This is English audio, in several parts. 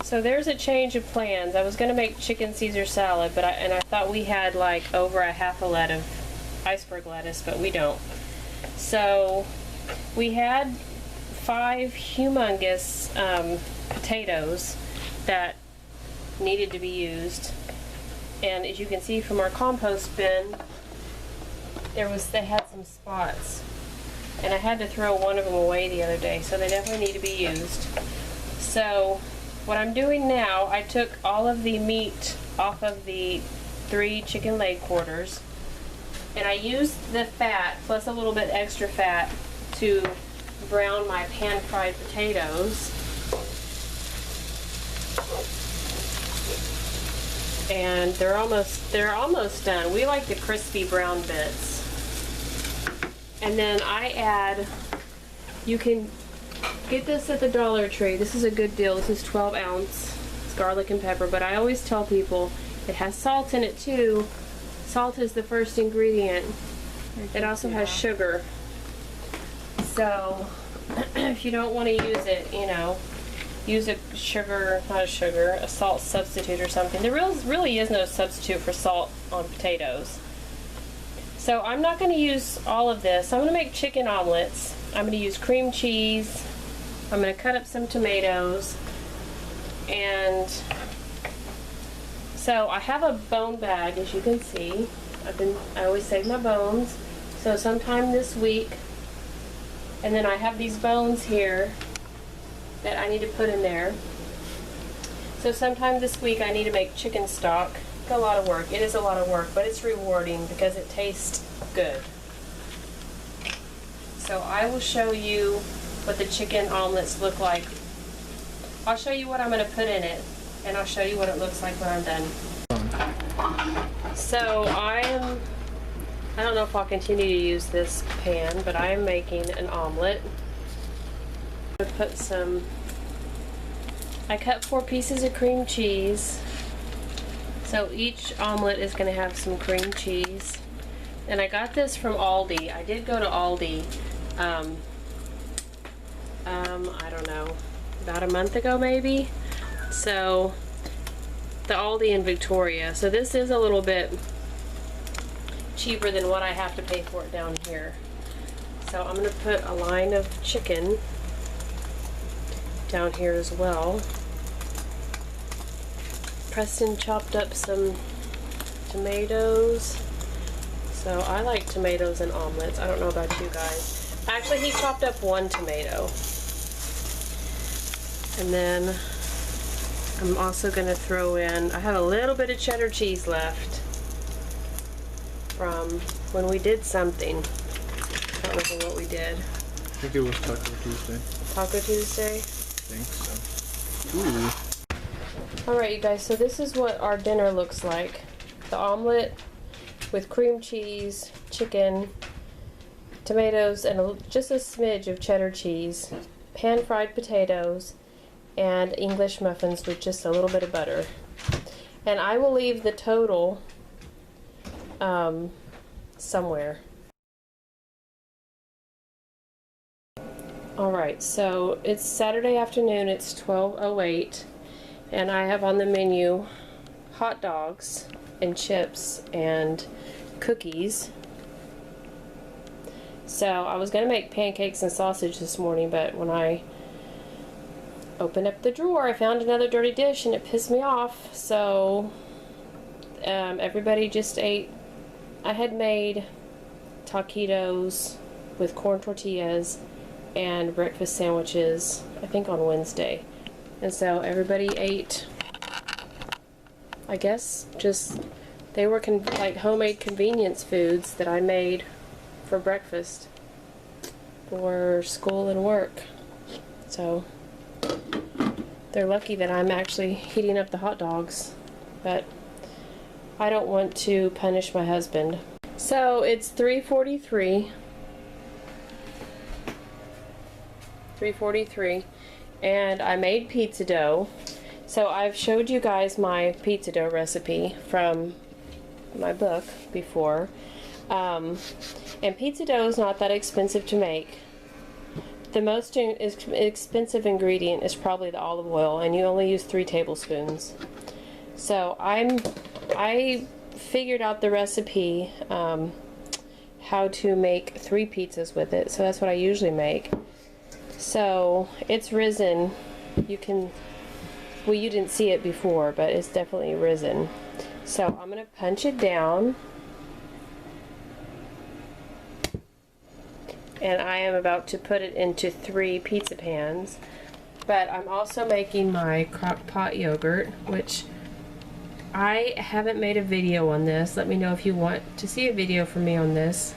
So there's a change of plans. I was going to make chicken Caesar salad, but I thought we had like over a half a lead of iceberg lettuce, but we don't. So we had 5 humongous potatoes that needed to be used, and as you can see from our compost bin, they had some spots, and I had to throw one of them away the other day, so they definitely need to be used. So what I'm doing now, I took all of the meat off of the 3 chicken leg quarters, and I used the fat plus a little bit extra fat to brown my pan-fried potatoes. And they're almost done. We like the crispy brown bits. And then I add, you can get this at the Dollar Tree. This is a good deal. This is 12 ounce. It's garlic and pepper, but I always tell people it has salt in it too. Salt is the first ingredient. It also has sugar. So if you don't want to use it, you know, use a salt substitute or something. There really is no substitute for salt on potatoes. So I'm not going to use all of this. I'm going to make chicken omelets. I'm going to use cream cheese. I'm going to cut up some tomatoes. And so I have a bone bag, as you can see. I always save my bones. So sometime this week, and then I have these bones here that I need to put in there. So sometime this week I need to make chicken stock. It's a lot of work. It is a lot of work, but it's rewarding because it tastes good. So I will show you what the chicken omelets look like. I'll show you what I'm going to put in it, and I'll show you what it looks like when I'm done. So I don't know if I'll continue to use this pan, but I am making an omelet. I'm going to put I cut 4 pieces of cream cheese. So each omelet is going to have some cream cheese. And I got this from Aldi. I did go to Aldi, I don't know, about a month ago maybe. So the Aldi in Victoria. So this is a little bit cheaper than what I have to pay for it down here. So I'm going to put a line of chicken down here as well. Preston chopped up some tomatoes. So I like tomatoes in omelets. I don't know about you guys. Actually, he chopped up 1 tomato. And then I'm also going to throw in, I have a little bit of cheddar cheese left from when we did something. I don't remember what we did. I think it was Taco Tuesday. Taco Tuesday? I think so. Ooh. Alright you guys, so this is what our dinner looks like. The omelet with cream cheese, chicken, tomatoes, and just a smidge of cheddar cheese, pan-fried potatoes, and English muffins with just a little bit of butter. And I will leave the total somewhere. Alright, so it's Saturday afternoon, it's 12:08, and I have on the menu hot dogs and chips and cookies. So I was going to make pancakes and sausage this morning, but when I opened up the drawer I found another dirty dish and it pissed me off. So everybody just ate. I had made taquitos with corn tortillas and breakfast sandwiches, I think on Wednesday. And so everybody ate, I guess, just, they were like homemade convenience foods that I made for breakfast for school and work. So they're lucky that I'm actually heating up the hot dogs, but I don't want to punish my husband. So it's 3:43, and I made pizza dough. So I've showed you guys my pizza dough recipe from my book before. And pizza dough is not that expensive to make. The most expensive ingredient is probably the olive oil, and you only use 3 tablespoons. So I figured out the recipe, how to make 3 pizzas with it. So that's what I usually make. So it's risen. You didn't see it before, but it's definitely risen. So I'm gonna punch it down. And I am about to put it into 3 pizza pans. But I'm also making my crock pot yogurt, which I haven't made a video on this. Let me know if you want to see a video from me on this.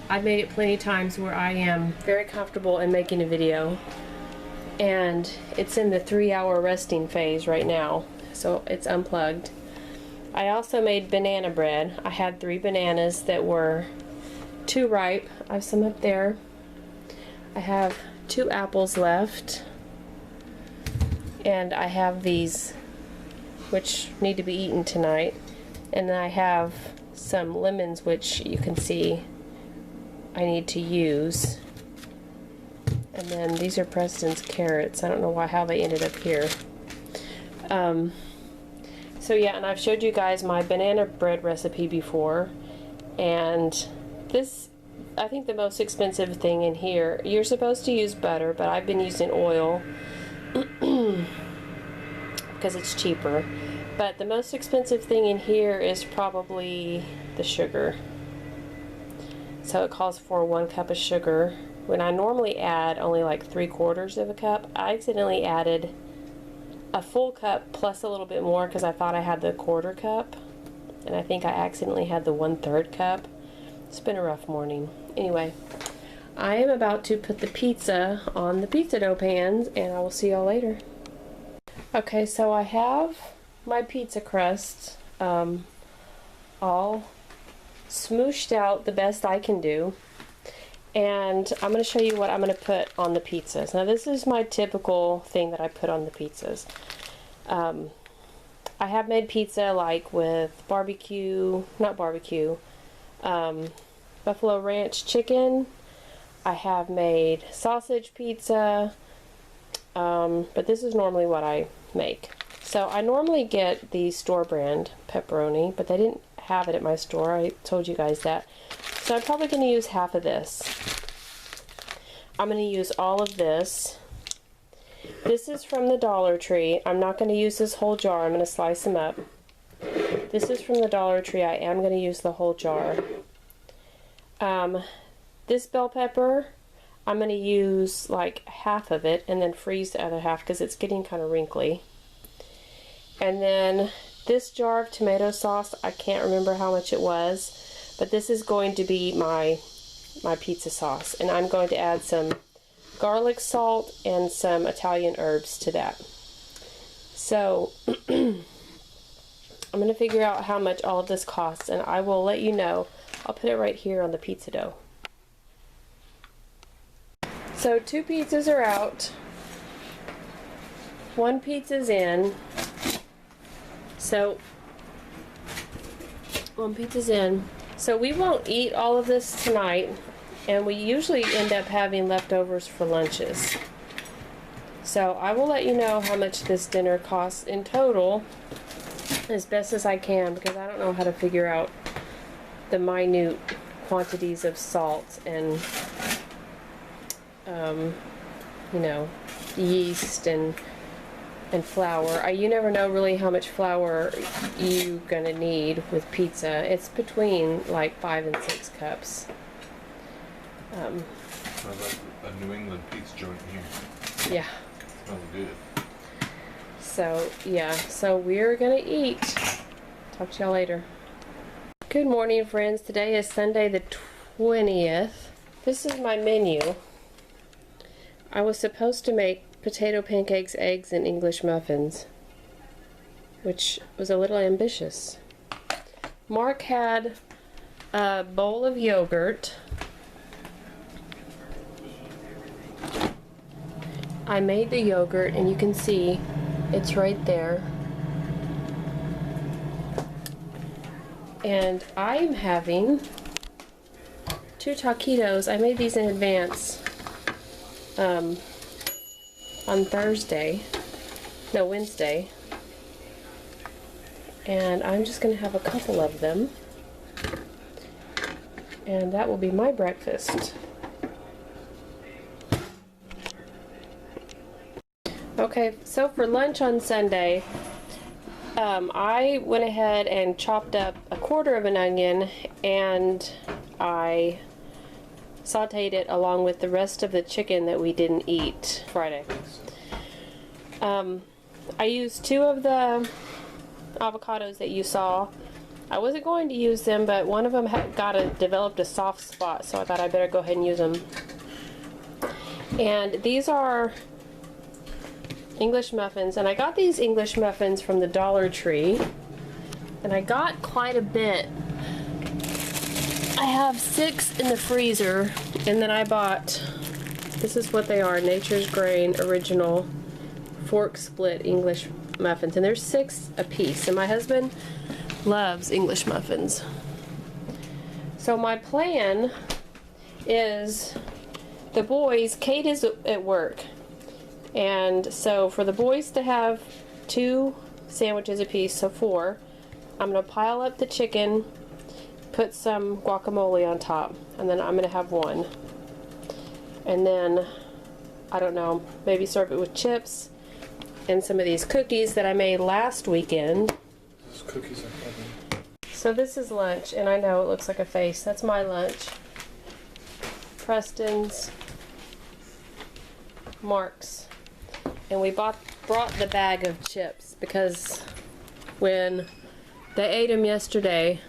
I've made it plenty of times where I am very comfortable in making a video. And it's in the 3-hour resting phase right now, so it's unplugged. I also made banana bread. I had 3 bananas that were too ripe. I have some up there. I have 2 apples left, and I have these which need to be eaten tonight, and then I have some lemons which you can see I need to use, and then these are Preston's carrots. I don't know how they ended up here. So yeah, and I've showed you guys my banana bread recipe before, and this, I think the most expensive thing in here, you're supposed to use butter, but I've been using oil because it's cheaper. But the most expensive thing in here is probably the sugar. So it calls for 1 cup of sugar. When I normally add only like 3/4 of a cup, I accidentally added a full cup plus a little bit more because I thought I had the 1/4 cup, and I think I accidentally had the 1/3 cup. It's been a rough morning. Anyway, I am about to put the pizza on the pizza dough pans, and I will see y'all later. Okay, so I have my pizza crust all smooshed out the best I can do, and I'm going to show you what I'm going to put on the pizzas. Now this is my typical thing that I put on the pizzas. I have made pizza like with Buffalo Ranch chicken. I have made sausage pizza, but this is normally what I make. So I normally get the store brand pepperoni, but they didn't have it at my store. I told you guys that. So I'm probably going to use half of this. I'm going to use all of this. This is from the Dollar Tree. I'm not going to use this whole jar. I'm going to slice them up. This is from the Dollar Tree. I am going to use the whole jar. This bell pepper, I'm going to use like half of it and then freeze the other half because it's getting kind of wrinkly. And then this jar of tomato sauce, I can't remember how much it was, but this is going to be my pizza sauce, and I'm going to add some garlic salt and some Italian herbs to that. So I'm going to figure out how much all of this costs, and I will let you know. I'll put it right here on the pizza dough. So 2 pizzas are out. 1 pizza's in. So 1 pizza's in. So we won't eat all of this tonight, and we usually end up having leftovers for lunches. So I will let you know how much this dinner costs in total as best as I can, because I don't know how to figure out the minute quantities of salt and you know, yeast and flour. You never know really how much flour you're gonna need with pizza. It's between like 5 and 6 cups. Sounds like a New England pizza joint here. Yeah. Smells good. So yeah, so we're gonna eat. Talk to y'all later. Good morning, friends. Today is Sunday the 20th. This is my menu. I was supposed to make potato pancakes, eggs, and English muffins, which was a little ambitious. Mark had a bowl of yogurt. I made the yogurt, and you can see it's right there. And I'm having 2 taquitos. I made these in advance. on Wednesday. And I'm just going to have a couple of them. And that will be my breakfast. Okay, so for lunch on Sunday, I went ahead and chopped up a quarter of an onion and I sauteed it along with the rest of the chicken that we didn't eat Friday. I used 2 of the avocados that you saw. I wasn't going to use them, but one of them had developed a soft spot, so I thought I better go ahead and use them. And these are English muffins, and I got these English muffins from the Dollar Tree, and I got quite a bit. I have 6 in the freezer, and then I bought, this is what they are, Nature's Grain Original Fork Split English muffins, and there's 6 a piece, and my husband loves English muffins. So my plan is the boys, Kate is at work, and so for the boys to have 2 sandwiches a piece, so 4, I'm going to pile up the chicken, put some guacamole on top, and then I'm going to have 1. And then, I don't know, maybe serve it with chips and some of these cookies that I made last weekend. Those cookies are heaven. So this is lunch, and I know it looks like a face. That's my lunch. Preston's, Mark's, and we brought the bag of chips because when they ate them yesterday,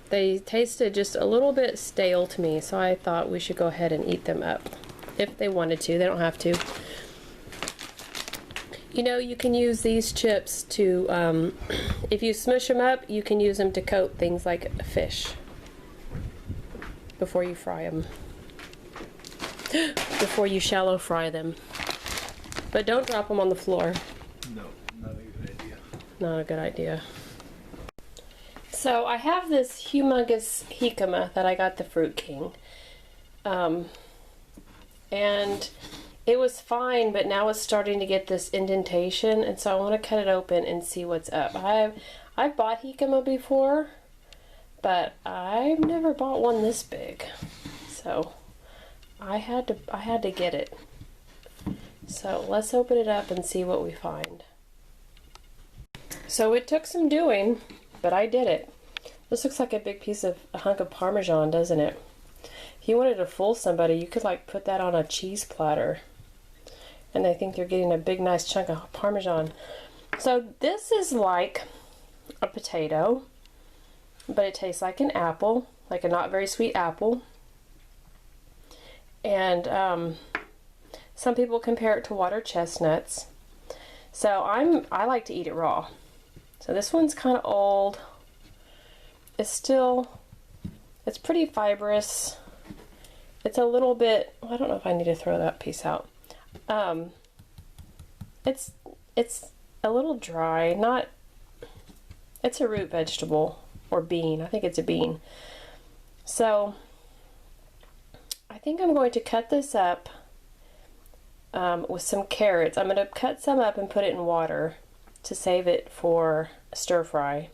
they tasted just a little bit stale to me, so I thought we should go ahead and eat them up if they wanted to. They don't have to. You know, you can use these chips to, if you smush them up, you can use them to coat things like fish before you fry them. Before you shallow fry them. But don't drop them on the floor. No, not a good idea. Not a good idea. So I have this humongous jicama that I got the Fruit King. And it was fine, but now it's starting to get this indentation, and so I want to cut it open and see what's up. I've bought jicama before, but I've never bought one this big. So I had to get it. So let's open it up and see what we find. So it took some doing, but I did it. This looks like a big piece of a hunk of Parmesan, doesn't it? If you wanted to fool somebody, you could like put that on a cheese platter, and they think they're getting a big nice chunk of Parmesan. So this is like a potato, but it tastes like an apple, like a not very sweet apple. And some people compare it to water chestnuts. So I like to eat it raw. So this one's kind of old. It's pretty fibrous. It's a little bit, I don't know if I need to throw that piece out. It's a little dry, it's a root vegetable or bean. I think it's a bean. So I think I'm going to cut this up with some carrots. I'm going to cut some up and put it in water to save it for stir fry.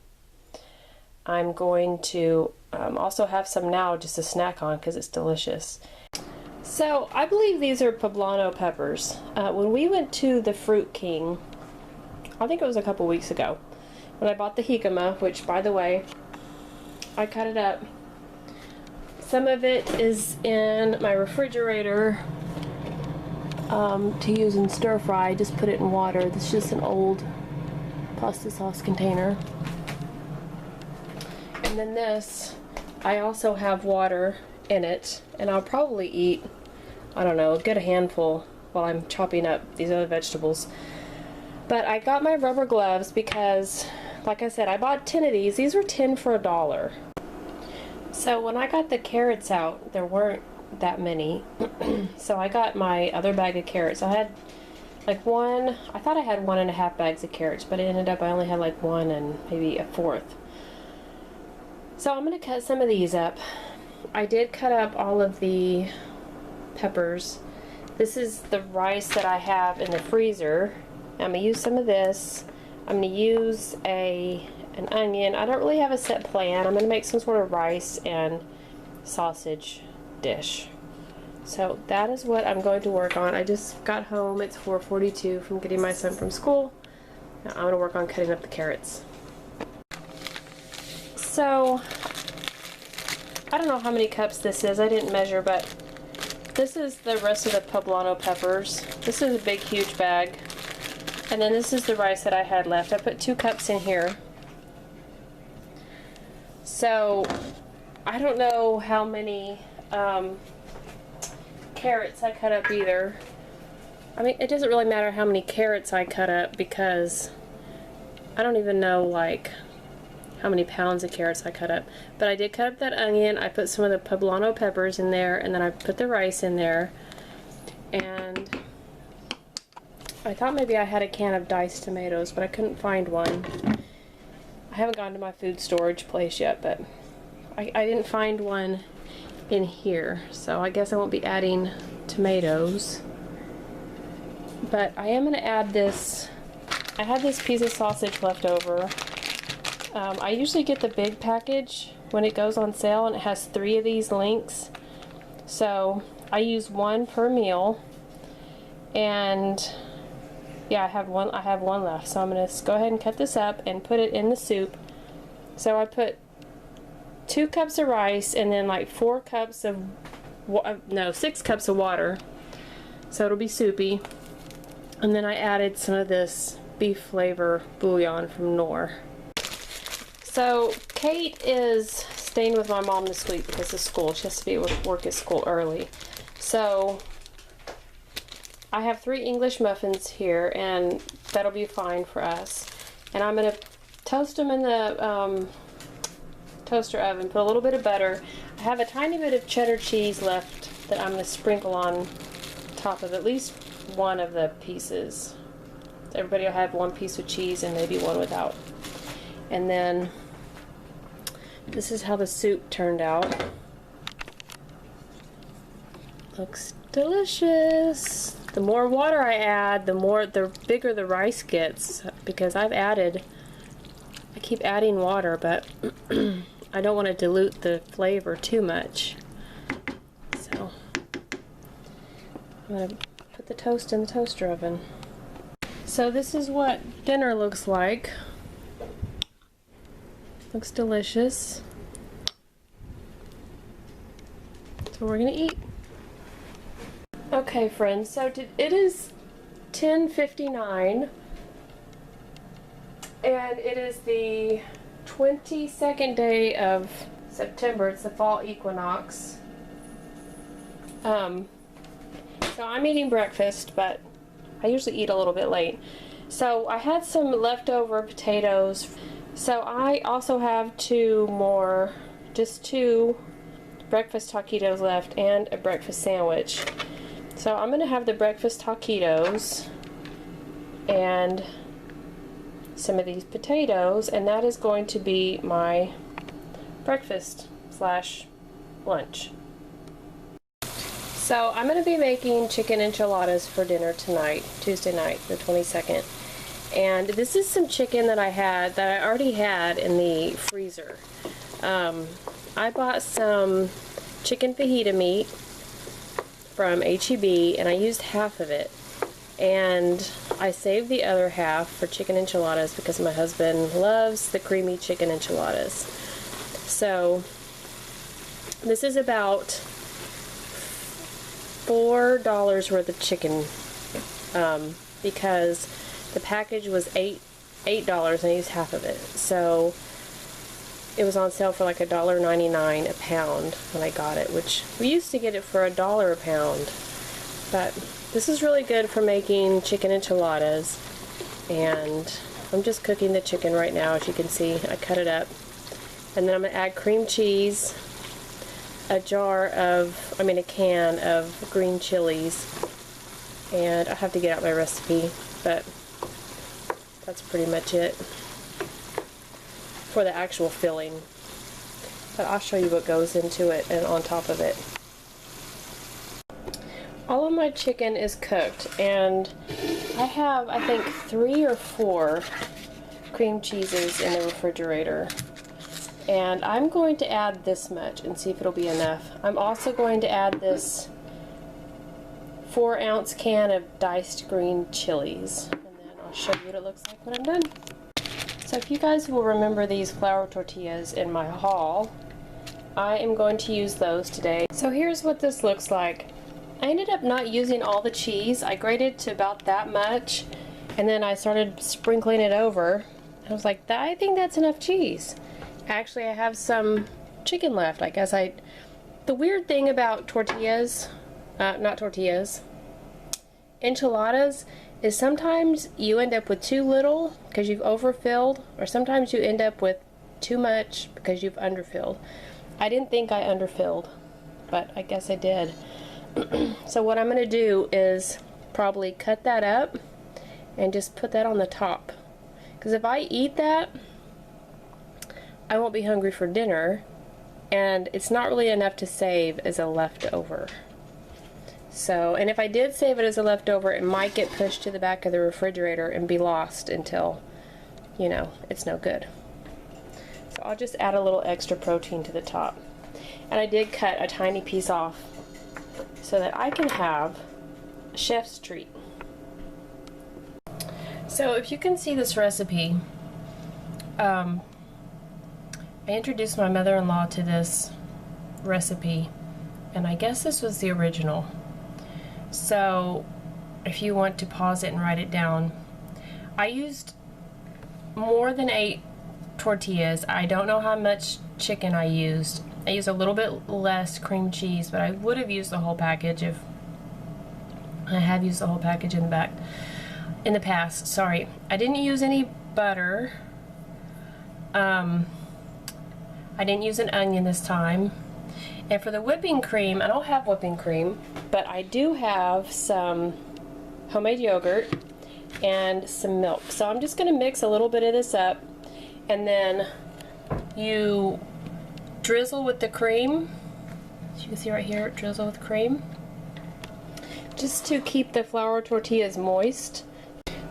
I'm going to also have some now just to snack on because it's delicious. So I believe these are poblano peppers. When we went to the Fruit King, I think it was a couple weeks ago, when I bought the jicama, which by the way, I cut it up. Some of it is in my refrigerator to use in stir fry. Just put it in water. This is just an old pasta sauce container. And then this, I also have water in it, and I'll probably eat, I don't know, a good handful while I'm chopping up these other vegetables. But I got my rubber gloves because, like I said, I bought 10 of these. These were 10 for $1. So when I got the carrots out, there weren't that many. So I got my other bag of carrots. I had like I thought I had 1.5 bags of carrots, but it ended up I only had like 1 and maybe a fourth. So I'm going to cut some of these up. I did cut up all of the peppers This is the rice that I have in the freezer. I'm gonna use some of this. I'm gonna use an onion. I don't really have a set plan. I'm gonna make some sort of rice and sausage dish. So that is what I'm going to work on. I just got home. It's 4:42 from getting my son from school. Now I'm gonna work on cutting up the carrots. So I don't know how many cups this is. I didn't measure, but this is the rest of the poblano peppers. This is a big, huge bag. And then this is the rice that I had left. I put 2 cups in here. So I don't know how many carrots I cut up either. I mean, it doesn't really matter how many carrots I cut up because I don't even know like how many pounds of carrots I cut up. But I did cut up that onion. I put some of the poblano peppers in there, and then I put the rice in there. And I thought maybe I had a can of diced tomatoes, but I couldn't find one. I haven't gone to my food storage place yet, but I didn't find one in here. So I guess I won't be adding tomatoes. But I am going to add this. I had this piece of sausage left over. I usually get the big package when it goes on sale, and it has 3 of these links. So I use 1 per meal, and yeah, I have one left. So I'm gonna go ahead and cut this up and put it in the soup. So I put 2 cups of rice and then like 6 cups of water. So it'll be soupy. And then I added some of this beef flavor bouillon from Knorr. So Kate is staying with my mom this week because of school. She has to be able to work at school early. So I have 3 English muffins here, and that'll be fine for us. And I'm going to toast them in the toaster oven, put a little bit of butter. I have a tiny bit of cheddar cheese left that I'm going to sprinkle on top of at least one of the pieces. So everybody will have 1 piece with cheese and maybe 1 without. And then this is how the soup turned out. Looks delicious. The more water I add, the bigger the rice gets, because I keep adding water, but I don't want to dilute the flavor too much. So I'm going to put the toast in the toaster oven. So this is what dinner looks like. Looks delicious. So we're gonna eat. Okay, friends, so it is 10:59, and it is the 22nd day of September. It's the fall equinox. So I'm eating breakfast, but I usually eat a little bit late. So I had some leftover potatoes. So I also have 2 breakfast taquitos left and a breakfast sandwich. So I'm going to have the breakfast taquitos and some of these potatoes, and that is going to be my breakfast / lunch. So I'm going to be making chicken enchiladas for dinner tonight, Tuesday night, the 22nd. And this is some chicken that I already had in the freezer. I bought some chicken fajita meat from HEB, and I used half of it. And I saved the other half for chicken enchiladas because my husband loves the creamy chicken enchiladas. So this is about $4 worth of chicken, because the package was $8 and I used half of it. So it was on sale for like $1.99 a pound when I got it, which we used to get it for $1 a pound. But this is really good for making chicken enchiladas. And I'm just cooking the chicken right now. As you can see, I cut it up. And then I'm going to add cream cheese, a can of green chilies. And I have to get out my recipe, but that's pretty much it for the actual filling. But I'll show you what goes into it and on top of it. all of my chicken is cooked, and I have, I think, 3 or 4 cream cheeses in the refrigerator. And I'm going to add this much and see if it'll be enough. I'm also going to add this 4-ounce can of diced green chilies, and then I'll show you what it looks like when I'm done. So if you guys will remember these flour tortillas in my haul, I am going to use those today. So here's what this looks like. I ended up not using all the cheese. I grated to about that much, and then I started sprinkling it over. I was like, I think that's enough cheese. Actually, I have some chicken left. I guess the weird thing about tortillas, not tortillas, enchiladas, is sometimes you end up with too little because you've overfilled, or sometimes you end up with too much because you've underfilled. I didn't think I underfilled, but I guess I did. So what I'm going to do is probably cut that up and just put that on the top. Because if I eat that, I won't be hungry for dinner, and it's not really enough to save as a leftover. So, and if I did save it as a leftover, it might get pushed to the back of the refrigerator and be lost until, you know, it's no good. So I'll just add a little extra protein to the top. And I did cut a tiny piece off so that I can have a chef's treat. So if you can see this recipe, I introduced my mother-in-law to this recipe, and I guess this was the original. So if you want to pause it and write it down, I used more than 8 tortillas. I don't know how much chicken I used. I used a little bit less cream cheese, but I would have used the whole package if I have used the whole package in the past. Sorry, I didn't use any butter. I didn't use an onion this time. And for the whipping cream, I don't have whipping cream, but I do have some homemade yogurt and some milk. So I'm just going to mix a little bit of this up, and then you drizzle with the cream. As you can see right here, drizzle with cream, just to keep the flour tortillas moist.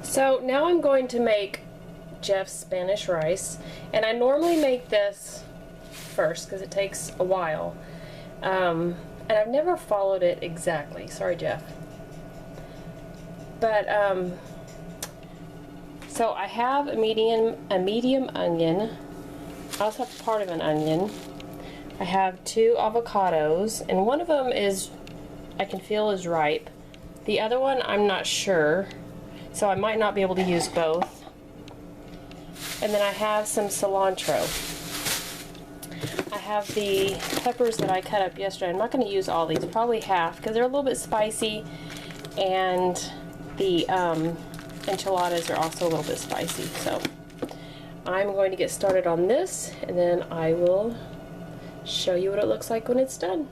So now I'm going to make Jeff's Spanish rice, and I normally make this first because it takes a while, and I've never followed it exactly. Sorry, Jeff. But so I have a medium onion. I also have part of an onion. I have 2 avocados, and one of them is, I can feel, is ripe. The other one, I'm not sure, so I might not be able to use both. And then I have some cilantro. I have the peppers that I cut up yesterday. I'm not going to use all these, probably half, because they're a little bit spicy, and the enchiladas are also a little bit spicy. So I'm going to get started on this, and then I will show you what it looks like when it's done.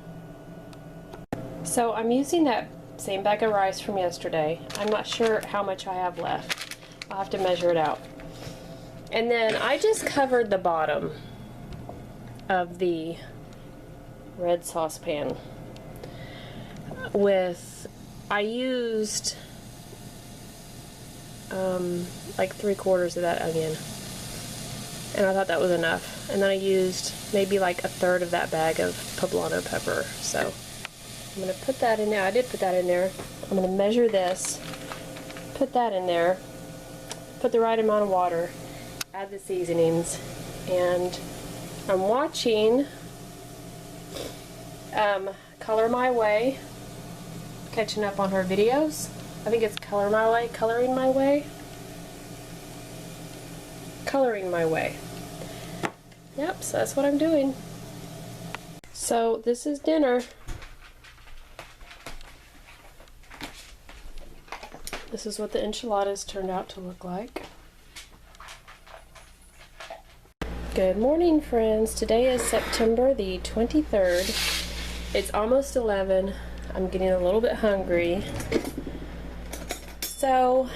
So I'm using that same bag of rice from yesterday. I'm not sure how much I have left. I'll have to measure it out. And then I just covered the bottom of the red saucepan with, I used like 3/4 of that onion, and I thought that was enough. And then I used maybe like 1/3 of that bag of poblano pepper. So I'm going to put that in there. I did put that in there. I'm going to measure this, put that in there, put the right amount of water, add the seasonings, and I'm watching Color My Way, catching up on her videos. I think it's Coloring My Way. Yep, so that's what I'm doing. So this is dinner. This is what the enchiladas turned out to look like. Good morning, friends. Today is September the 23rd. It's almost 11. I'm getting a little bit hungry. So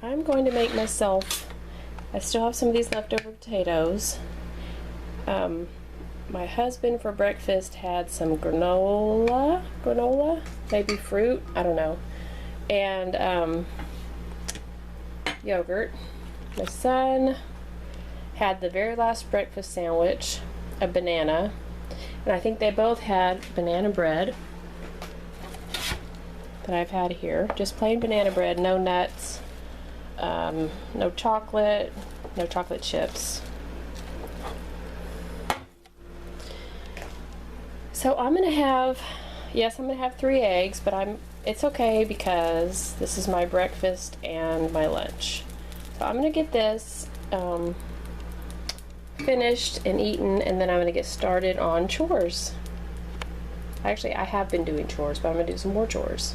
I'm going to make myself, I still have some of these leftover potatoes. my husband for breakfast had some granola, maybe fruit, I don't know, and yogurt. My son had the very last breakfast sandwich, a banana, and I think they both had banana bread that I've had here. Just plain banana bread, no nuts, no chocolate chips. So I'm gonna have 3 eggs, but it's okay because this is my breakfast and my lunch. So I'm gonna get this finished and eaten, and then I'm gonna get started on chores. Actually, I have been doing chores, but I'm gonna do some more chores.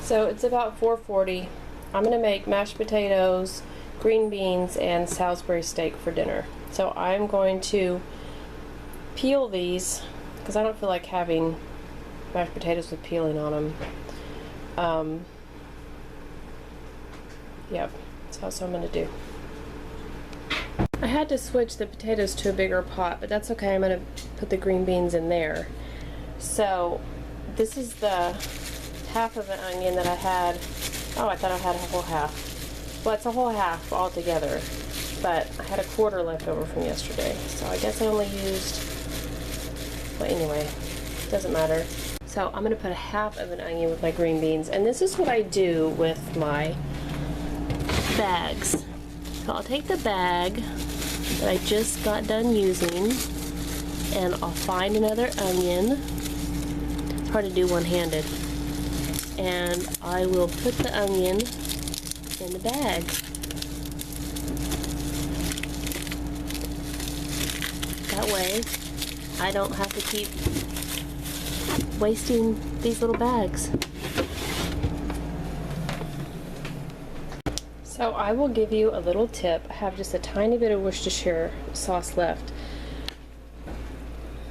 So it's about 4:40. I'm gonna make mashed potatoes, green beans, and Salisbury steak for dinner. So I'm going to peel these because I don't feel like having mashed potatoes with peeling on them. Yep, so that's what I'm gonna do. I had to switch the potatoes to a bigger pot, but that's okay. I'm gonna put the green beans in there. So this is the half of an onion that I had. Oh, I thought I had a whole half. Well, it's a whole half altogether, but I had a quarter left over from yesterday. So I guess I only used, well, anyway, doesn't matter. So I'm gonna put a half of an onion with my green beans, and this is what I do with my bags. So I'll take the bag that I just got done using, and I'll find another onion. It's hard to do one-handed. And I will put the onion in the bag. That way, I don't have to keep wasting these little bags. So I will give you a little tip. I have just a tiny bit of Worcestershire sauce left.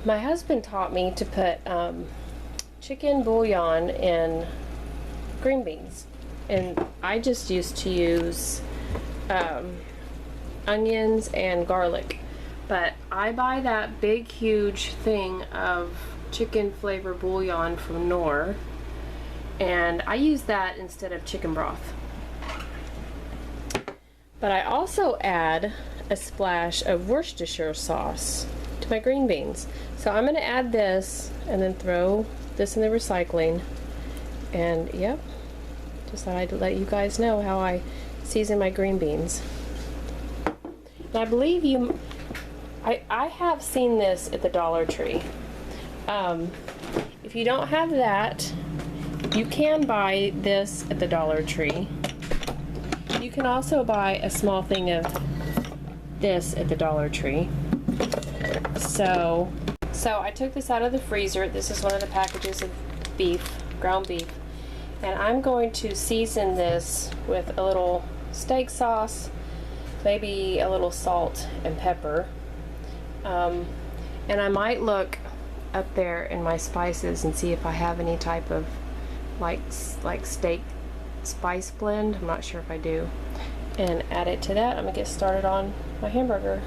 My husband taught me to put chicken bouillon in green beans, and I just used to use onions and garlic, but I buy that big huge thing of chicken flavor bouillon from Knorr, and I use that instead of chicken broth. But I also add a splash of Worcestershire sauce to my green beans. So I'm going to add this and then throw this in the recycling. And yep, just thought I'd let you guys know how I season my green beans. And I believe I have seen this at the Dollar Tree. If you don't have that, you can buy this at the Dollar Tree. You can also buy a small thing of this at the Dollar Tree. So I took this out of the freezer. This is one of the packages of beef, ground beef. And I'm going to season this with a little steak sauce, maybe a little salt and pepper. And I might look up there in my spices and see if I have any type of like steak spice blend. I'm not sure if I do, and add it to that. I'm gonna get started on my hamburger.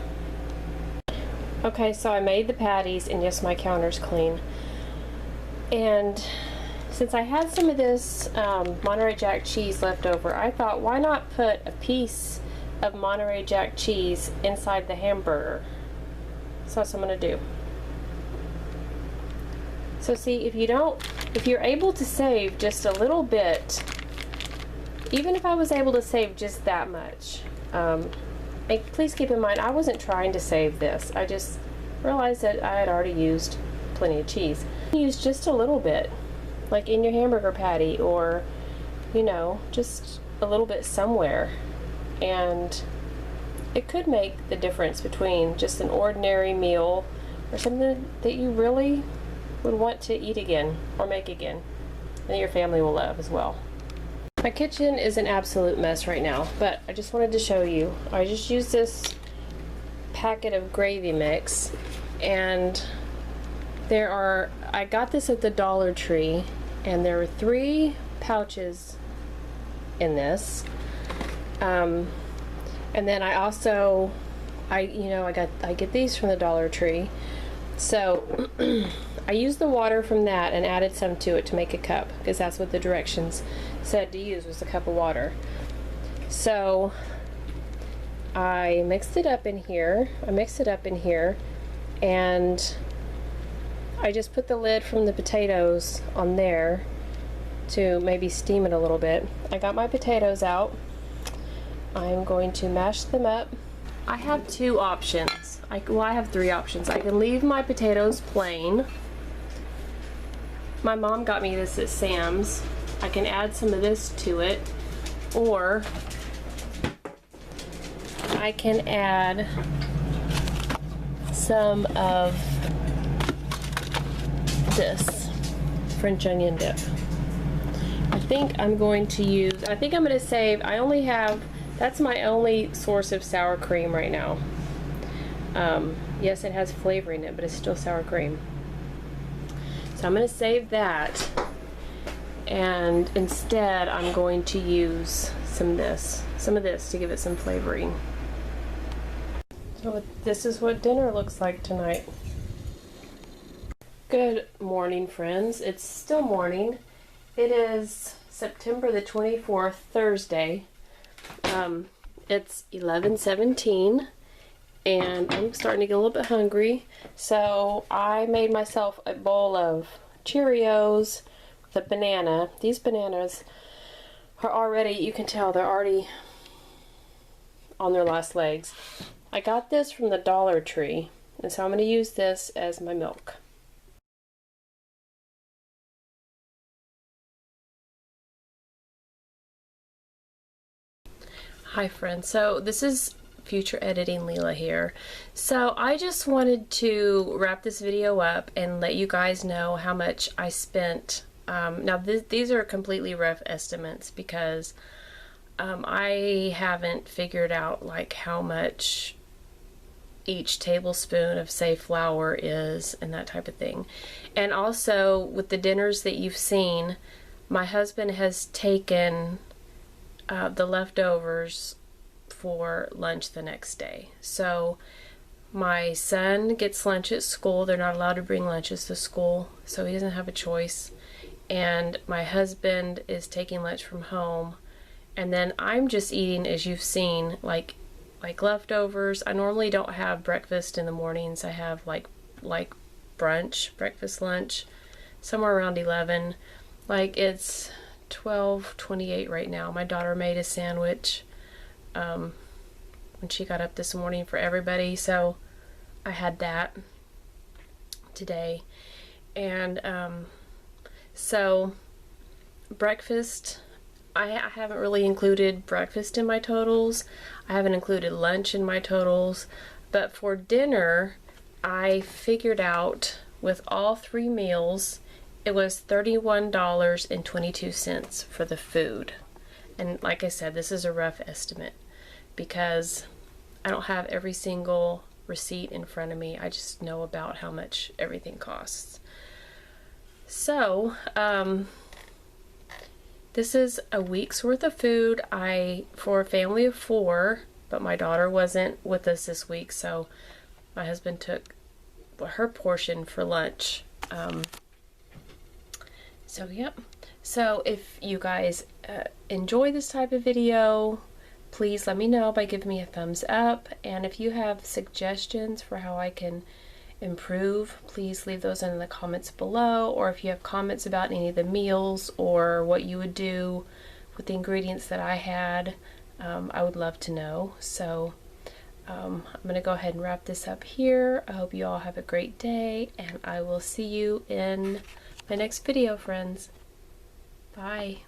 Okay, so I made the patties, and yes, my counter's clean. And since I had some of this Monterey Jack cheese left over, I thought, why not put a piece of Monterey Jack cheese inside the hamburger? So that's what I'm gonna do. So see, if you're able to save just a little bit, even if I was able to save just that much, and please keep in mind, I wasn't trying to save this. I just realized that I had already used plenty of cheese. Use just a little bit, like in your hamburger patty, or, you know, just a little bit somewhere. And it could make the difference between just an ordinary meal or something that you really would want to eat again or make again, and your family will love as well. My kitchen is an absolute mess right now, but I just wanted to show you. I just used this packet of gravy mix, and I got this at the Dollar Tree, and there were 3 pouches in this. And then I also I get these from the Dollar Tree. So I used the water from that and added some to it to make a cup, because that's what the directions said to use, was a cup of water. So I mixed it up in here. And I just put the lid from the potatoes on there to maybe steam it a little bit. I got my potatoes out. I'm going to mash them up. I have two options. I have three options. I can leave my potatoes plain. My mom got me this at Sam's. I can add some of this to it, or I can add some of this French onion dip. I think I'm going to save, that's my only source of sour cream right now. Yes, it has flavor in it, but it's still sour cream. So I'm going to save that, and instead I'm going to use some of this to give it some flavoring. So this is what dinner looks like tonight. Good morning, friends. It's still morning. It is September the 24th, Thursday. It's 11:17, and I'm starting to get a little bit hungry. So I made myself a bowl of Cheerios with a banana. These bananas are already, you can tell they're already on their last legs. I got this from the Dollar Tree, and so I'm going to use this as my milk. Hi friends, so this is future editing Leila here. So I just wanted to wrap this video up and let you guys know how much I spent. Now these are completely rough estimates, because I haven't figured out like how much each tablespoon of, say, flour is and that type of thing. And also with the dinners that you've seen, my husband has taken the leftovers for lunch the next day. So my son gets lunch at school. They're not allowed to bring lunches to school, so he doesn't have a choice. And my husband is taking lunch from home, and then I'm just eating, as you've seen, like leftovers. I normally don't have breakfast in the mornings. I have like brunch, breakfast, lunch, somewhere around 11. Like, it's 12:28 right now. My daughter made a sandwich when she got up this morning for everybody, so I had that today. And so breakfast, I haven't really included breakfast in my totals. I haven't included lunch in my totals, but for dinner I figured out with all three meals it was $31.22 for the food. And like I said, this is a rough estimate because I don't have every single receipt in front of me. I just know about how much everything costs. So this is a week's worth of food for a family of 4, but my daughter wasn't with us this week, so my husband took her portion for lunch. So yep. So if you guys enjoy this type of video, please let me know by giving me a thumbs up. And if you have suggestions for how I can improve, please leave those in the comments below. Or if you have comments about any of the meals or what you would do with the ingredients that I had, I would love to know. So I'm going to go ahead and wrap this up here. I hope you all have a great day, and I will see you in my next video, friends. Bye.